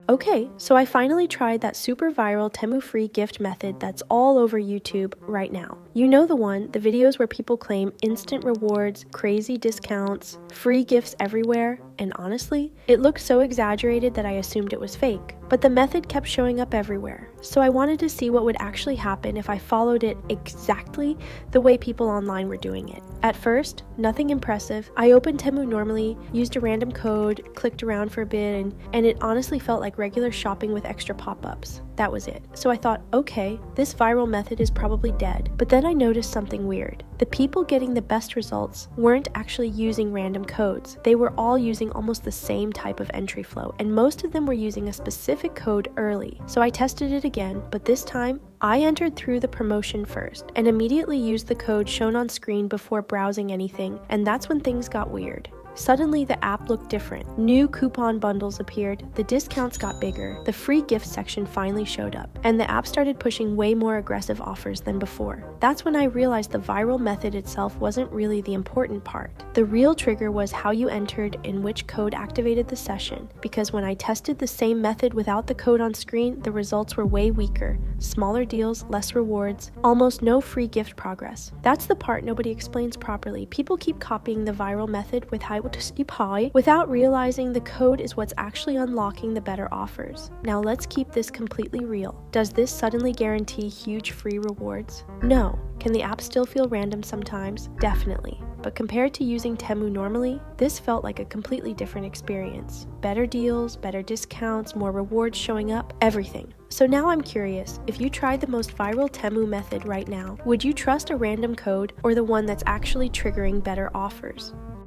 Okay, so I finally tried that super viral Temu FREE Gift method that's all over YouTube right now. You know the one, the videos where people claim instant rewards, crazy discounts, free gifts everywhere, and honestly, it looked so exaggerated that I assumed it was fake. But the method kept showing up everywhere, so I wanted to see what would actually happen if I followed it exactly the way people online were doing it. At first, nothing impressive. I opened Temu normally, used a random code, clicked around for a bit, and it honestly felt like regular shopping with extra pop-ups. That was it. So I thought, okay, this viral method is probably dead. But then I noticed something weird. The people getting the best results weren't actually using random codes. They were all using almost the same type of entry flow, and most of them were using a specific code early. So I tested it again, but this time, I entered through the promotion first and immediately used the code shown on screen before browsing anything, and that's when things got weird. Suddenly, the app looked different. New coupon bundles appeared, the discounts got bigger, the free gift section finally showed up, and the app started pushing way more aggressive offers than before. That's when I realized the viral method itself wasn't really the important part. The real trigger was how you entered and which code activated the session, because when I tested the same method without the code on screen, the results were way weaker. Smaller deals, less rewards, almost no free gift progress. That's the part nobody explains properly. People keep copying the viral method with high without realizing the code is what's actually unlocking the better offers. Now let's keep this completely real. Does this suddenly guarantee huge free rewards? No. Can the app still feel random sometimes? Definitely. But compared to using Temu normally, this felt like a completely different experience. Better deals, better discounts, more rewards showing up, everything. So now I'm curious, if you tried the most viral Temu method right now, would you trust a random code or the one that's actually triggering better offers?